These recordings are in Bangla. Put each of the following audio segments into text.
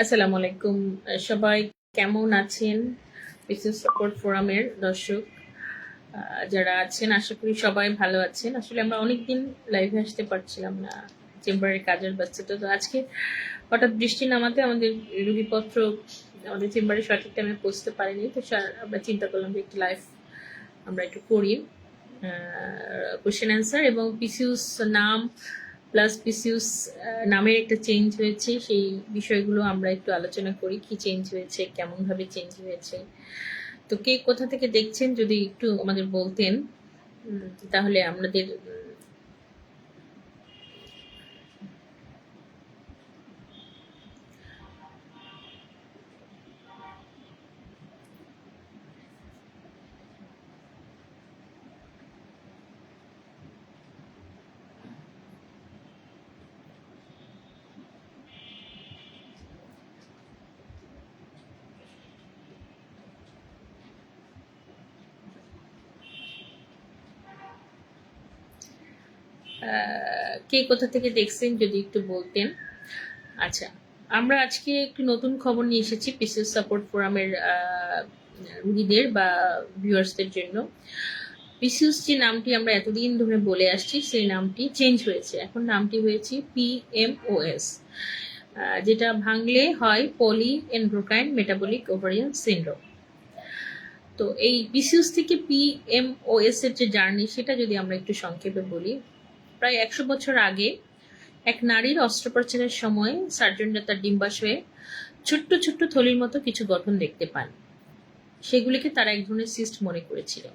আসসালামু আলাইকুম। সবাই কেমন আছেন? বিজনেস সাপোর্ট ফোরামের দর্শক যারা আছেন, আশা করি সবাই ভালো আছেন। আসলে আমরা অনেকদিন লাইভে আসতে পারছিলাম না, চেম্বারের কাজের ব্যস্ততা। তো আজকে হঠাৎ বৃষ্টি নামাতে আমাদের রুগীপত্র আমাদের চেম্বারে সঠিক টাইমে পৌঁছতে পারেনি। তো আমরা চিন্তা করলাম যে একটু লাইভ আমরা একটু করি, কোশ্চেন অ্যান্সার এবং পিসিউস নাম প্লাস পিসিউস নামের একটা চেঞ্জ হয়েছে, সেই বিষয়গুলো আমরা একটু আলোচনা করি। কি চেঞ্জ হয়েছে, কেমন ভাবে চেঞ্জ হয়েছে। তো কে কোথা থেকে দেখছেন যদি একটু আমাদের বলতেন, তাহলে আমাদের কে কোথা থেকে দেখছেন যদি একটু বলতেন। আচ্ছা, আমরা আজকে একটু নতুন খবর নিয়ে এসেছি পিসিএস সাপোর্ট ফোরামের রুগীদের বা ভিউয়ার্সদের জন্য। পিসিউস যে নামটি আমরা এতদিন ধরে বলে আসছি, সেই নামটি চেঞ্জ হয়েছে। এখন নামটি হয়েছে PMOS, যেটা ভাঙলে হয় পলি এন্ড্রোক্রাইন মেটাবলিক ওভারিয়ান সিন্ড্রোম। তো এই পিসিউস থেকে PMOS এর যে জার্নি, সেটা যদি আমরা একটু সংক্ষেপে বলি। প্রায় 100 বছর আগে এক নারীর অস্ত্রোপচারের সময় সার্জনরা তার ডিম্বাশয়ে ছোট্ট ছোট্ট থলির মতো কিছু গঠন দেখতে পান। সেগুলিকে তারা এক ধরনের সিস্ট মনে করেছিল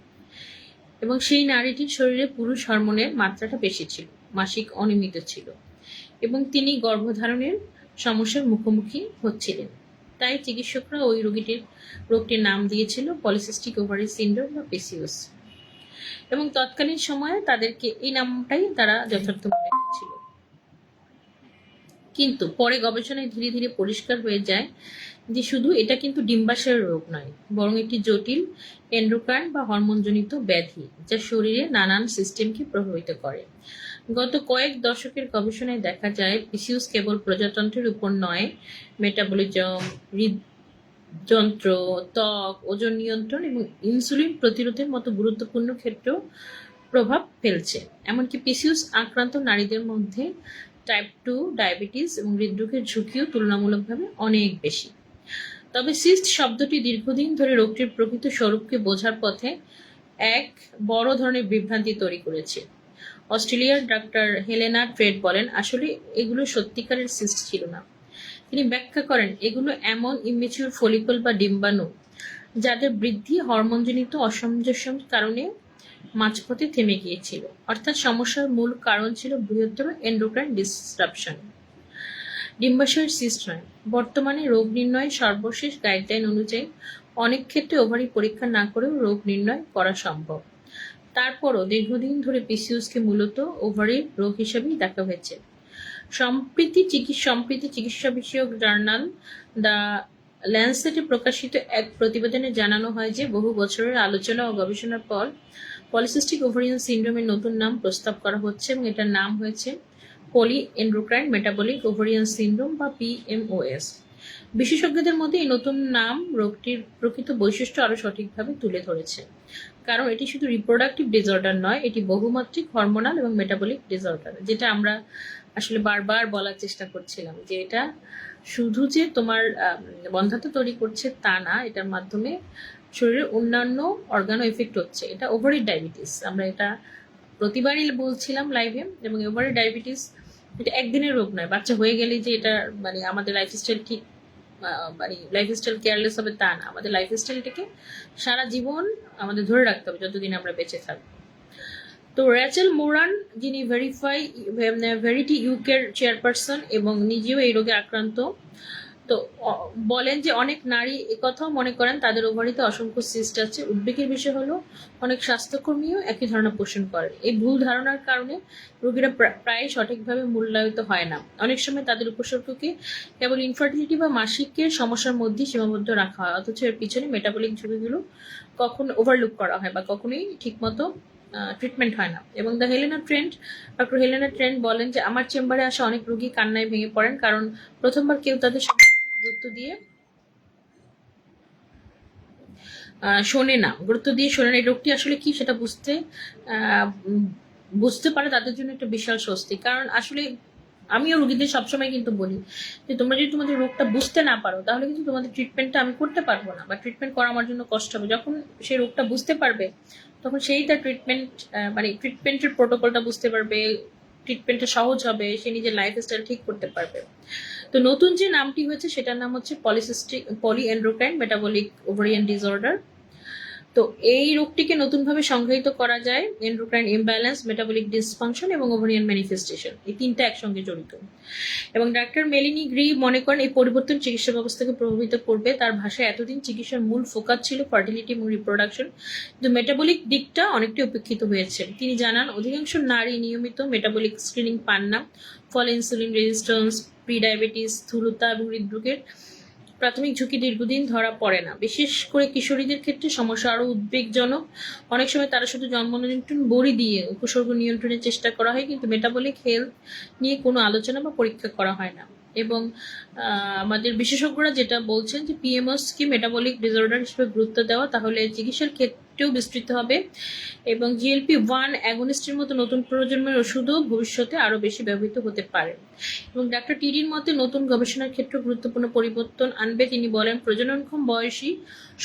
এবং সেই নারীটির শরীরে পুরুষ হরমোনের মাত্রাটা বেশি ছিল, মাসিক অনিয়মিত ছিল এবং তিনি গর্ভধারণের সমস্যার মুখোমুখি হচ্ছিলেন। তাই চিকিৎসকরা ওই রোগটির নাম দিয়েছিল পলিসিস্টিক ওভারি সিন্ড্রোম বা পিসিওস, এবং তৎকালীন সময়ে তাদেরকে এই নামটাই তারা যথার্থ মনে করেছিল। কিন্তু পরে গবেষণায় ধীরে ধীরে পরিষ্কার হয়ে যায় যে শুধু এটা কিন্তু ডিম্বাশয়ের রোগ নয়, বরং একটি জটিল এন্ডোক্রাইন বা হরমোনজনিত ব্যাধি, যা শরীরে নানান সিস্টেমকে প্রভাবিত করে। গত কয়েক দশকের গবেষণায় দেখা যায় পিসিওস কেবল প্রজাতন্ত্রের উপর নয়, মেটাবলিজম, হৃদযন্ত্র, ত্বক, ওজন নিয়ন্ত্রণ এবং ইনসুলিন প্রতিরোধের মতো গুরুত্বপূর্ণ ক্ষেত্রেও প্রভাব ফেলছে। এমনকি পিসিওস আক্রান্ত নারীদের মধ্যে টাইপ 2 ডায়াবেটিস এবং হৃদরোগের ঝুঁকিও তুলনামূলকভাবে অনেক বেশি। তবে সিস্ট শব্দটি দীর্ঘদিন ধরে রোগটির প্রকৃত স্বরূপকে বোঝার পথে এক বড় ধরনের বিভ্রান্তি তৈরি করেছে। অস্ট্রেলিয়ার ডাক্তার হেলেনা ট্রেড বলেন, আসলে এগুলো সত্যিকারের সিস্ট ছিল না। তিনি ব্যাখ্যা করেন, এগুলো এমন ইমেচিউর ফলিকল বা ডিম্বাণু যাদের বৃদ্ধি হরমোনজনিত অসামঞ্জস্যের কারণে মাঝপথে থেমে গিয়েছিল। অর্থাৎ সমস্যার মূল কারণ ছিল বৃহত্তর এন্ডোক্রাইন ডিসরাপশন, ডিম্বাশয়ের সিস্ট নয়। বর্তমানে রোগ নির্ণয়ের সর্বশেষ গাইডলাইন অনুযায়ী অনেক ক্ষেত্রে ওভারি পরীক্ষা না করেও রোগ নির্ণয় করা সম্ভব। তারপরও দীর্ঘদিন ধরে পিসিওসকে মূলত ওভারির রোগ হিসেবেই দেখা হয়েছে। সম্প্রতি চিকিৎসা বিষয়ক জার্নাল দ্য ল্যান্সেটে প্রকাশিত এক প্রতিবেদনে জানানো হয় যে বহু বছরের আলোচনা ও গবেষণার পর পলিসিস্টিক ওভারিয়ান সিন্ড্রোমের নতুন নাম প্রস্তাব করা হচ্ছে এবং এটার নাম হয়েছে পলি এন্ডোক্রাইন মেটাবলিক ওভারিয়ান সিন্ড্রোম বা PMOS। বিশেষজ্ঞদের মধ্যে এই নতুন নাম রোগটির প্রকৃত বৈশিষ্ট্য আরো সঠিকভাবে তুলে ধরেছে, কারণ এটি শুধু রিপ্রোডাক্টিভ ডিসঅর্ডার নয়, এটি বহুমাত্রিক হরমোনাল এবং মেটাবলিক ডিসঅর্ডার। যেটা আমরা আসলে বারবার বলার চেষ্টা করছিলাম যে এটা শুধু যে তোমার বন্ধ্যাত্ব তৈরি করছে তা না, এটার মাধ্যমে শরীরের অন্যান্য অর্গানও এফেক্ট হচ্ছে। এটা ওভারি ডায়াবেটিস, আমরা এটা প্রতিবারই বলছিলাম লাইভে। এবং ওভারি ডায়াবেটিস এটা একদিনের রোগ নয়, বাচ্চা হয়ে গেলে যে এটা মানে আমাদের লাইফস্টাইল ঠিক মানে লাইফস্টাইল কেয়ারলেস হবে তা না, আমাদের লাইফস্টাইলটাকে সারা জীবন আমাদের ধরে রাখতে হবে যতদিন আমরা বেঁচে থাকবো। তো র্যাচেল মোরান, যিনি ভেরিটি ইউকের চেয়ারপারসন এবং নিজেও এই রোগে আক্রান্ত, তো বলেন যে অনেক নারী একথাও মনে করেন তাদের ওভারিতে অসংখ্য সিস্ট আছে। উদ্বেগের বিষয় হলো অনেক স্বাস্থ্যকর্মীও একই ধারণা পোষণ করেন। এই ভুল ধারণার কারণে রোগীরা প্রায় সঠিকভাবে মূল্যায়িত হয় না। অনেক সময় তাদের উপসর্গকে কেবল ইনফার্টিলিটি বা মাসিকের সমস্যার মধ্যে সীমাবদ্ধ রাখা হয়, অথচ এর পিছনে মেটাবলিক ঝুঁকিগুলো কখনো ওভারলুক করা হয় বা কখনোই ঠিকমতো ট্রিটমেন্ট হয় না। এবং ডক্টর হেলেনা ট্রেন্ট বলেন যে আমার চেম্বারে আসা অনেক রোগী কান্নায় ভেঙে পড়েন, কারণ প্রথমবার কেউ তাদের গুরুত্ব দিয়ে শোনে না, এই রোগটি আসলে কি সেটা বুঝতে পারে তাদের জন্য একটা বিশাল স্বস্তি। কারণ আসলে আমিও রোগীদের সবসময় কিন্তু বলি যে তোমরা যদি তোমাদের রোগটা বুঝতে না পারো তাহলে কিন্তু তোমাদের ট্রিটমেন্টটা আমি করতে পারবো না, বা ট্রিটমেন্ট করা আমার জন্য কষ্ট হবে। যখন সেই রোগটা বুঝতে পারবে তখন সেই তার ট্রিটমেন্টের প্রোটোকলটা বুঝতে পারবে, ট্রিটমেন্টটা সহজ হবে, সে নিজের লাইফস্টাইল ঠিক করতে পারবে। তো নতুন যে নামটি হয়েছে সেটার নাম হচ্ছে পলিএন্ড্রোক্রাইন মেটাবলিক ওভারিয়ান ডিসঅর্ডার। তো এই রোগটিকে নতুনভাবে সংজ্ঞায়িত করা যায় এন্ডোক্রাইন ইমব্যালেন্স, মেটাবলিক ডিসফাংশন এবং ওভারিয়ান ম্যানিফেস্টেশন, এই তিনটা একসঙ্গে জড়িত। এবং ডাক্তার মেলিনি গ্রি মনে করেন এই পরিবর্তন চিকিৎসা ব্যবস্থাকে প্রভাবিত করবে। তার ভাষায় এতদিন চিকিৎসার মূল ফোকাস ছিল ফার্টিলিটি এবং রিপ্রোডাকশন, কিন্তু মেটাবলিক দিকটা অনেকটাই উপেক্ষিত হয়েছে। তিনি জানান অধিকাংশ নারী নিয়মিত মেটাবলিক স্ক্রিনিং পান না, ফলে ইনসুলিন রেজিস্ট্যান্স, প্রিডায়াবেটিস, স্থূলতা এবং হৃদরোগের প্রাথমিক ঝুঁকি দীর্ঘদিন ধরা পড়ে না। বিশেষ করে কিশোরীদের ক্ষেত্রে সমস্যা আরও উদ্বেগজনক। অনেক সময় তারা শুধু জন্ম নিয়ন্ত্রণ বড়ি দিয়ে উপসর্গ নিয়ন্ত্রণের চেষ্টা করা হয়, কিন্তু মেটাবলিক হেলথ নিয়ে কোনো আলোচনা বা পরীক্ষা করা হয় না। এবং আমাদের বিশেষজ্ঞরা যেটা বলছেন যে পিএমএসকে মেটাবলিক ডিসঅর্ডার হিসেবে গুরুত্ব দেওয়া তাহলে চিকিৎসার ক্ষেত্রেও বিস্তৃত হবে, এবং GLP-1 অ্যাগনিস্টের মতো নতুন প্রজন্মের ওষুধও ভবিষ্যতে আরও বেশি ব্যবহৃত হতে পারে। এবং ডাক্তার টিডির মতে নতুন গবেষণার ক্ষেত্রে গুরুত্বপূর্ণ পরিবর্তন আনবে। তিনি বলেন প্রজননক্ষম বয়সী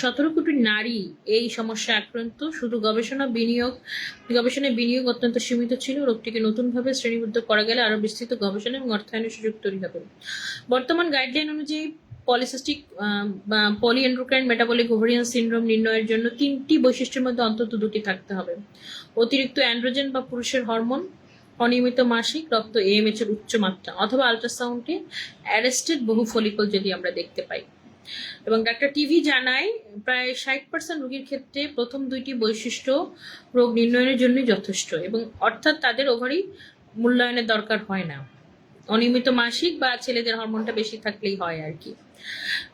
17 কোটি নারী এই সমস্যায় আক্রান্ত। শুধু গবেষণায় বিনিয়োগ অত্যন্ত সীমিত ছিল। রোগটিকে নতুনভাবে শ্রেণীবদ্ধ করা গেলে আরও বিস্তৃত গবেষণা এবং অর্থায়নের সুযোগ তৈরি হবে। বর্তমান গাইডলাইন অনুযায়ী পলিসিস্টিক পলিএন্ড্রোক্রাইন মেটাবলিক ওভারিয়ান সিনড্রোম নির্ণয়ের জন্য 3টি বৈশিষ্ট্যের মধ্যে অন্তত 2টি থাকতে হবে: অতিরিক্ত অ্যান্ড্রোজেন বা পুরুষের হরমোন, অনিয়মিত মাসিক, রক্ত AMH এর উচ্চ মাত্রা, অথবা আল্ট্রাসাউন্ডে অ্যারেস্টেড বহু ফলিকল যদি আমরা দেখতে পাই। এবং ডাক্তার টিভি জানায় প্রায় 60% রোগীর ক্ষেত্রে প্রথম 2টি বৈশিষ্ট্য রোগ নির্ণয়ের জন্যই যথেষ্ট, এবং অর্থাৎ তাদের ওভারি মূল্যায়নের দরকার হয় না। অনিয়মিত মাসিক বা ছেলেদের হরমোনটা বেশি থাকলেই হয় আর কি।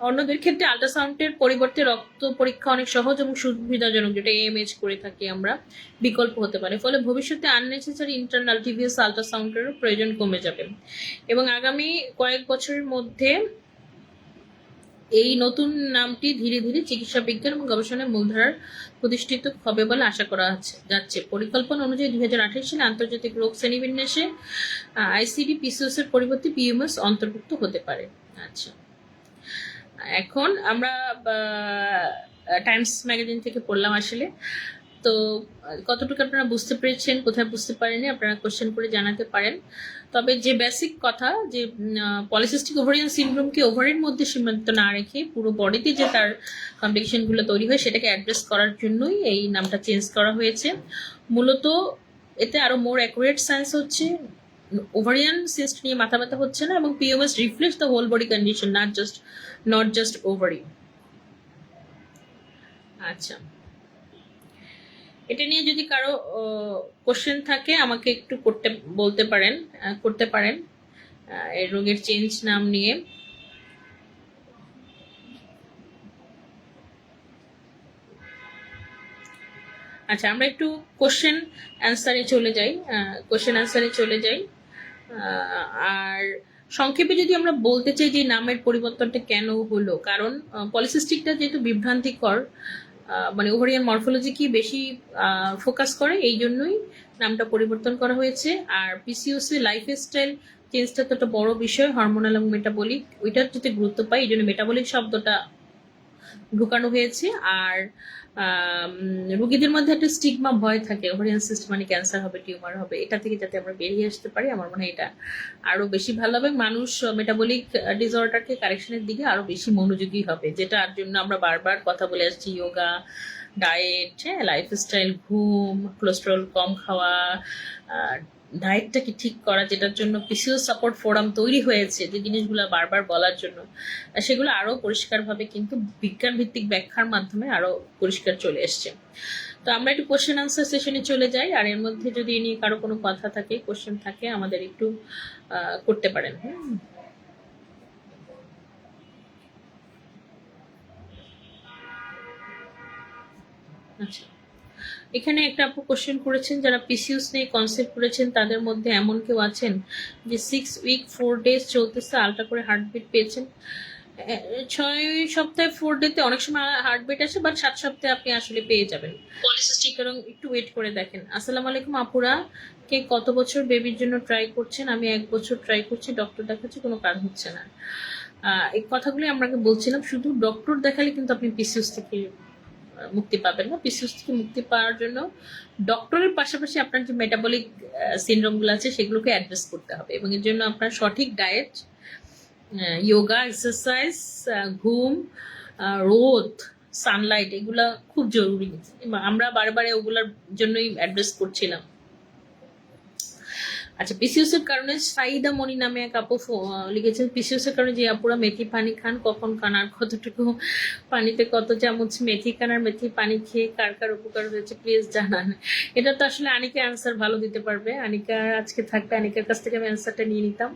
অন্যদের ক্ষেত্রে আল্ট্রাসাউন্ডের পরিবর্তে রক্ত পরীক্ষা অনেক সহজ এবং সুবিধাজনক, যেটা AMH করে থাকি আমরা, বিকল্প হতে পারে। ফলে ভবিষ্যতে আননেসেসারি ইন্টারনাল টিভিএস আল্ট্রাসাউন্ডেরও প্রয়োজন কমে যাবে। এবং আগামী কয়েক বছরের মধ্যে এই নতুন নামটি ধীরে ধীরে চিকিৎসা বিজ্ঞান এবং গবেষণায় মূলধারার প্রতিষ্ঠিত হবে বলে আশা করা যাচ্ছে। পরিকল্পনা অনুযায়ী 2028 সালে আন্তর্জাতিক রোগ শ্রেণীবিন্যাসে ICD-PCOS এর পরিবর্তে PMS অন্তর্ভুক্ত হতে পারে। আচ্ছা, এখন আমরা টাইমস ম্যাগাজিন থেকে পড়লাম আসলে। তো কতটুকু আপনারা বুঝতে পেরেছেন, কোথায় বুঝতে পারেনি আপনারা কোশ্চেন করে জানাতে পারেন। তবে যে বেসিক কথা যে পলিসিস্টিক ওভারিয়ান সিনড্রোমকে ওভারির মধ্যে সীমাবদ্ধ না রেখে পুরো বডিতে যে তার কমপ্লিকেশনগুলো তৈরি হয় সেটাকে অ্যাড্রেস করার জন্যই এই নামটা চেঞ্জ করা হয়েছে। মূলত এতে আরো মোর অ্যাকুরেট সায়েন্স হচ্ছে, ওভারিয়ান সিস্ট নিয়ে মাথা ব্যথা হচ্ছে না, এবং PMS reflects the whole body condition, not just ovary. আচ্ছা, এটা নিয়ে যদি কারো কোশ্চেন থাকে আমাকে একটু করতে পারেন এই রোগের চেঞ্জ নাম নিয়ে। আচ্ছা, আমরা একটু কোশ্চেন অ্যান্সারে চলে যাই। আর সংক্ষেপে যদি আমরা বলতে চাই যে নামের পরিবর্তনটা কেন হলো, কারণ পলিসিস্টিকটা যেহেতু বিভ্রান্তিকর, মানে ওভারিয়ান মরফোলজি কি বেশি ফোকাস করে, এই জন্যই নামটা পরিবর্তন করা হয়েছে। আর PCOS লাইফস্টাইল চেঞ্জটা তো একটা বড় বিষয়, হরমোনাল এবং মেটাবলিক, ওইটার যদি গুরুত্ব পাই এই জন্য মেটাবলিক শব্দটা ঢুকানো হয়েছে। আর রোগীদের মধ্যে একটা স্টিগমা ভয় থাকে, ওভারিয়ান সিস্ট মানে ক্যান্সার হবে, টিউমার হবে, এটা থেকে যাতে আমরা বেরিয়ে আসতে পারি, আমার মনে হয় এটা আরো বেশি ভালো হবে। মানুষ মেটাবলিক ডিসঅর্ডারকে কারেকশনের দিকে আরো বেশি মনোযোগী হবে, যেটার জন্য আমরা বারবার কথা বলে আসছি, যোগা, ডায়েট, লাইফস্টাইল, ঘুম, কোলেস্টেরল কম খাওয়া, ডায়েটটাকে ঠিক করা, যেটার জন্য PCOS সাপোর্ট ফোরাম তৈরি হয়েছে, যে জিনিসগুলো বারবার বলার জন্য, সেগুলো আরো পরিষ্কারভাবে কিন্তু বিজ্ঞান ভিত্তিক ব্যাখ্যার মাধ্যমে আরো পরিষ্কার চলে এসছে। তো আমরা একটু কোশ্চেন আনসার সেশনে চলে যাই, আর এর মধ্যে যদি এ নিয়ে কারো কোনো কথা থাকে, কোশ্চেন থাকে, আমাদের একটু করতে পারেন। আচ্ছা, এখানে একটা আপু কোশ্চেন করেছেন, যারা PCOS নিয়ে কনসেপ্ট করেছেন তাদের মধ্যে এমন কেউ আছেন যে 6 উইক 4 ডেজ চলতেছে, আলট্রা করে হার্টবিট পেয়েছেন? 6 সপ্তাহে 4 ডেতে অনেক সময় হার্টবিট আসে, বাট 7 সপ্তাহে আপনি আসলে পেয়ে যাবেন পলিসিস্টিক। এবং একটু ওয়েট করে দেখেন। আসসালামু আলাইকুম আপুরা, কে কত বছর বেবির জন্য ট্রাই করছেন? আমি 1 বছর ট্রাই করছি, ডক্টর দেখাচ্ছি, কোনো কাজ হচ্ছে না। এই কথাগুলি আপনাকে বলছিলাম, শুধু ডক্টর দেখালে কিন্তু আপনি পিসিওস থেকে মুক্তি পাবেন না। পিসিওস থেকে মুক্তি পাওয়ার জন্য ডক্টরের পাশাপাশি আপনার যে মেটাবলিক সিনড্রোমগুলো আছে সেগুলোকে অ্যাড্রেস করতে হবে, এবং এর জন্য আপনার সঠিক ডায়েট, যোগা, এক্সারসাইজ, ঘুম, রোদ, সানলাইট, এগুলা খুব জরুরি। আমরা বারে ওগুলোর জন্যই অ্যাড্রেস করছিলাম। আচ্ছা, পিসিওস এর কারণে সাইদা মনি নামে এক আপু লিখেছেন, পিসিওস এর কারণে যে আপুরা মেথি পানি খান, কখন খান আর কতটুকু পানিতে কত চামচ মেথি খান, আর মেথি পানি খেয়ে কার কার উপকার হয়েছে প্লিজ জানান। এটা তো আসলে আনিকা অ্যান্সার ভালো দিতে পারবে। আনিকা আজকে থাকবে, আনিকার কাছ থেকে আমি অ্যান্সারটা নিয়ে নিতাম।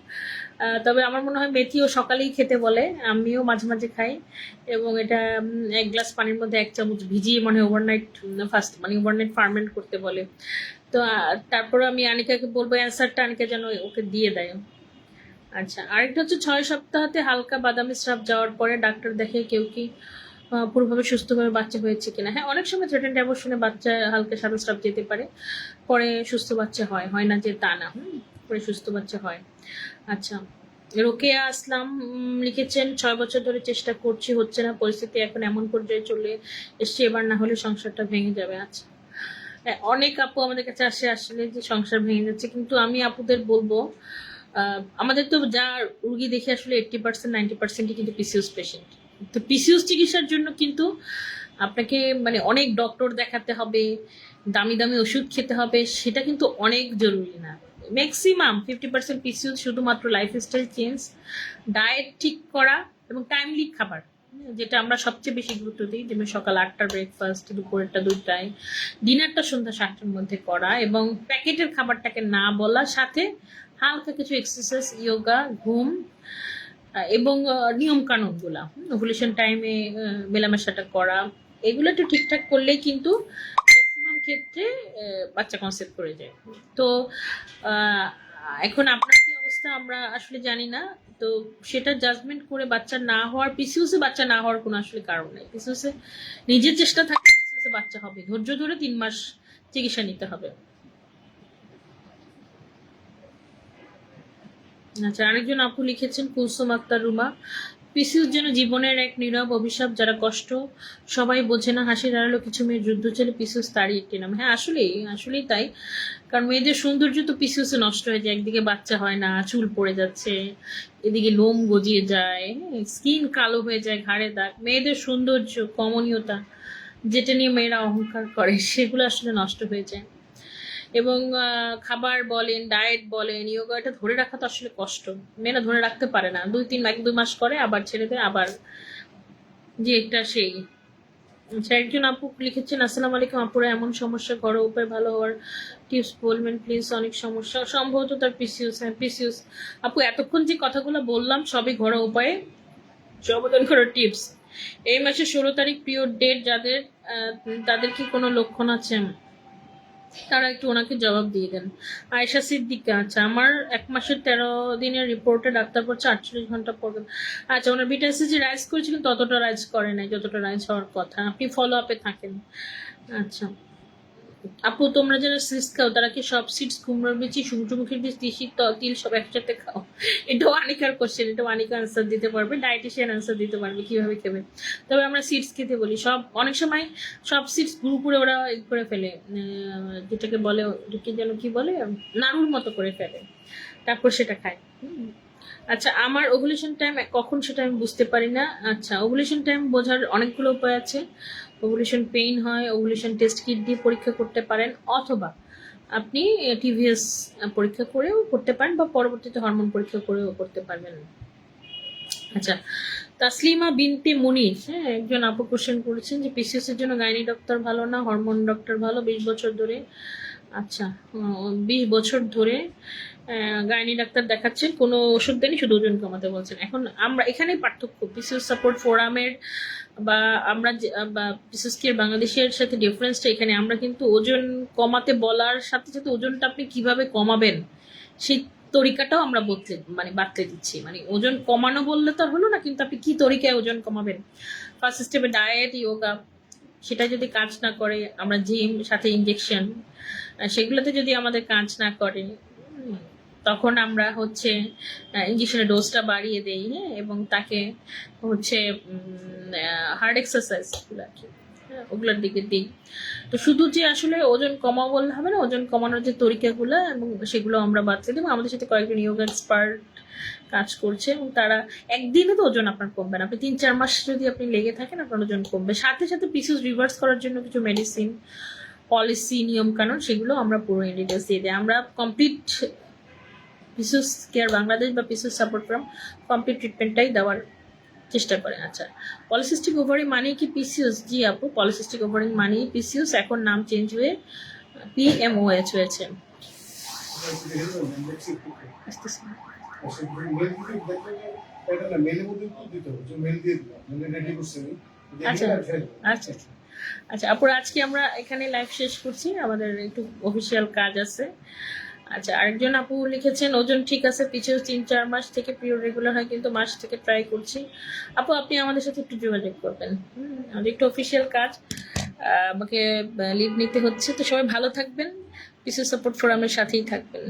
তবে আমার মনে হয় মেথিও সকালেই খেতে বলে, আমিও মাঝে মাঝে খাই। এবং এটা 1 গ্লাস পানির মধ্যে 1 চামচ ভিজিয়ে মানে ওভারনাইট ফার্স্ট মানে ওভারনাইট ফার্মেন্ট করতে বলে। তো তারপরে আমি আনিকাকে বলবো অ্যান্সারটা আনিকা যেন ওকে দিয়ে দেয়। আচ্ছা, আরেকটা হচ্ছে 6 সপ্তাহতে হালকা বাদামি স্রাব যাওয়ার পরে ডাক্তার দেখে কেউ কি পুরোভাবে সুস্থভাবে বাচ্চা হয়েছে কিনা। হ্যাঁ, অনেক সময় থ্রেটেন্ড অ্যাবর্শনে বাচ্চা হালকা সাদা স্রাব যেতে পারে, পরে সুস্থ বাচ্চা হয় না যে তা না, পরে সুস্থ বাচ্চা হয়। আচ্ছা, রোকেয়া আসলাম লিখেছেন, 6 বছর ধরে চেষ্টা করছি, হচ্ছে না, পরিস্থিতি এখন এমন পর্যায়ে চলে এসছে, এবার না হলে সংসারটা ভেঙে যাবে। আচ্ছা, অনেক আপু আমাদের কাছে আসে আসলে যে সংসার ভেঙে যাচ্ছে, কিন্তু আমি আপুদের বলবো আমাদের তো যা রুগী দেখে আসলে 80% 90%ই কিন্তু পিসিওস পেশেন্ট। তো পিসিওস চিকিৎসার জন্য কিন্তু আপনাকে মানে অনেক ডক্টর দেখাতে হবে, দামি দামি ওষুধ খেতে হবে, সেটা কিন্তু অনেক জরুরি না। ম্যাক্সিমাম 50% পিসিওস শুধুমাত্র লাইফস্টাইল চেঞ্জ, ডায়েট ঠিক করা এবং টাইমলি খাবার, যেটা আমরা সবচেয়ে বেশি গুরুত্ব দিই। যেমন সকাল 8টার ব্রেকফাস্ট, দুপুরেরটা 2টায়, ডিনারটা সন্ধ্যা 7টার মধ্যে করা, এবং প্যাকেটের খাবারটাকে না বলা, সাথে হালকা কিছু এক্সারসাইজ, যোগা, ঘুম এবং নিয়ম কানুনগুলা, ওভুলেশন টাইমে মেলামেশাটা করা, এগুলো একটু ঠিকঠাক করলেই কিন্তু ম্যাক্সিমাম ক্ষেত্রে বাচ্চা কনসেপ্ট করে যায়। তো এখন আপনার কি অবস্থা আমরা আসলে জানি না, তো সেটা জাজমেন্ট করে বাচ্চা না হওয়ার, পিসিওসে বাচ্চা না হওয়ার কোনো আসলে কারণ নেই। পিসিওসে নিজের চেষ্টা থাকে, পিসিওসে বাচ্চা হবে, ধৈর্য ধরে 3 মাস চিকিৎসা নিতে হবে। আচ্ছা, আরেকজন আপু লিখেছেন, কুলসুম আক্তার রুমা, পিসিওস যেন জীবনের এক নীরব অভিশাপ, যারা কষ্ট সবাই বোঝে না, হাসির আড়ালো কিছু মেয়ের যুদ্ধ চলে, পিসিওস তারই একটি নাম। হ্যাঁ, আসলেই তাই। কারণ মেয়েদের সৌন্দর্য তো পিসিওসে নষ্ট হয়ে যায়, একদিকে বাচ্চা হয় না, চুল পড়ে যাচ্ছে, এদিকে লোম গজিয়ে যায়, স্কিন কালো হয়ে যায়, ঘাড়ে দাগ, মেয়েদের সৌন্দর্য, কমনীয়তা, যেটা নিয়ে মেয়েরা অহংকার করে, সেগুলো আসলে নষ্ট হয়ে যায়। এবং খাবার বলেন, ডায়েট বলেন, যোগা, এটা ধরে রাখা তো আসলে কষ্ট, মেয়েরা ধরে রাখতে পারে না। 2 মাস করে আবার ছেড়ে দেয়, আবার যে একটা সেই। আচ্ছা, একজন আপু লিখেছেন, আসসালামু আলাইকুম আপুরা, এমন সমস্যা ঘরোয়া উপায় ভালো হওয়ার টিপস বলবেন প্লিজ, অনেক সমস্যা, সম্ভবত তার পিসিওস। হ্যাঁ, পিসিওস আপু, এতক্ষণ যে কথাগুলো বললাম সবই ঘরোয়া উপায়ে সমাধান করার টিপস। এই মাসে 16 তারিখ পিরিয়ড ডেট যাদের, তাদের কি কোনো লক্ষণ আছে? তারা একটু ওনাকে জবাব দিয়ে দেন। আয়েশা সিদ্দিকা, আচ্ছা, আমার 1 মাসের 13 দিনের রিপোর্টে ডাক্তার বলছে 48 ঘন্টা পর। আচ্ছা, ওনার বিটাএসএসজি রাইজ করেছিল, ততটা রাইজ করে নাই যতটা রাইজ হওয়ার কথা। আপনি ফলো আপে থাকেন। আচ্ছা আপু, তোমরা যারা সিডস খাও তারা কি সব সিডস, কুমড়োর বিচি, সূর্যমুখীর বীজ, তিসি, তিল সব একসাথে খাও? এটাও আনিকার কোশ্চেন, এটাও আনিকা আনসার দিতে পারবে, ডায়েটিশিয়ান আনসার দিতে পারবে কিভাবে খেবে। তবে আমরা সিডস খেতে বলি সব, অনেক সময় সব সিডস গ্রুপুরে ওরা করে ফেলে, যেটাকে বলে, কি বলে, নাড়ুর মতো করে ফেলে, তারপর সেটা খায়। আচ্ছা, আমার ওভুলেশন টাইম কখন সেটা আমি বুঝতে পারি না। আচ্ছা, ওভুলেশন টাইম বোঝার অনেকগুলো উপায় আছে। ওভুলেশন পেইন হয়, ওভুলেশন টেস্ট কিট দিয়ে পরীক্ষা করতে পারেন, অথবা আপনি টিভিএস পরীক্ষা করেও করতে পারেন, বা পরবর্তীতে হরমোন পরীক্ষা করেও করতে পারবেন। আচ্ছা, তাসলিমা বিনতে মুনির, হ্যাঁ, একজন আপু কোশ্চেন করেছেন যে পিসিওস এর জন্য গাইনি ডক্টর ভালো না হরমোন ডক্টর ভালো? 20 বছর ধরে, আচ্ছা 20 বছর ধরে গাইনি ডাক্তার দেখাচ্ছেন, কোনো ওষুধ দেয়নি, শুধু ওজন কমাতে বলছেন। এখন আমরা এখানেই পার্থক্য, পিসিওস সাপোর্ট ফোরামের বা আমরা বিশেষ করে বাংলাদেশের সাথে ডিফারেন্সটা এখানে, আমরা কিন্তু ওজন কমাতে বলার সাথে সাথে ওজনটা আপনি কিভাবে কমাবেন সেই তরিকাটাও আমরা বাতলে দিচ্ছি। মানে ওজন কমানো বললে তো আর হলো না, কিন্তু আপনি কি তরিকায় ওজন কমাবেন? ফার্স্ট স্টেপে ডায়েট, ইয়োগা, সেটা যদি কাজ না করে, আমরা জিম সাথে ইনজেকশন, সেগুলোতে যদি আমাদের কাজ না করে, তখন আমরা হচ্ছে ইঞ্জেকশনের ডোজটা বাড়িয়ে দেই, হ্যাঁ, এবং তাকে হচ্ছে হার্ড এক্সারসাইজগুলো আর কি, হ্যাঁ, ওগুলোর দিকে দিই। তো শুধু যে আসলে ওজন কমাও বললে হবে না, ওজন কমানোর যে তরিকাগুলো এবং সেগুলো আমরা বাতলে দেবো। আমাদের সাথে কয়েকজন ইয়োগা এক্সপার্ট কাজ করছে এবং তারা একদিনে তো ওজন আপনার কমবে না, আপনি 3-4 মাস যদি আপনি লেগে থাকেন আপনার ওজন কমবে। সাথে সাথে পিসিওস রিভার্স করার জন্য কিছু মেডিসিন, পলিসি, নিয়ম কানুন, সেগুলো আমরা পুরো ডিটেলস দিয়ে দিই। আমরা কমপ্লিট পিসিওস কেয়ার বাংলাদেশ বা পিসিওস সাপোর্ট ফ্রম কমপ্লিট ট্রিটমেন্টটাই দেওয়ার চেষ্টা করে। আচ্ছা, পলিসিস্টিক ওভারি মানে কি পিসিওস? জি আপু, পলিসিস্টিক ওভারি মানে পিসিওস, এখন নাম চেঞ্জ হয়ে PMOH হয়েছে। আচ্ছা আচ্ছা আচ্ছা আপুর, আজকে আমরা এখানে লাইভ শেষ করছি, আমাদের একটু অফিসিয়াল কাজ আছে। আচ্ছা, আরেকজন আপু লিখেছেন ওজন ঠিক আছে, পিছিয়ে 3-4 মাস থেকে পিরিয়ড রেগুলার হয়, কিন্তু মাস থেকে ট্রাই করছি। আপু আপনি আমাদের সাথে একটু যোগাযোগ করবেন, আমাদের একটু অফিসিয়াল কাজ, আমাকে লিভ নিতে হচ্ছে। তো সবাই ভালো থাকবেন, পিসিও সাপোর্ট ফোরামের সাথেই থাকবেন।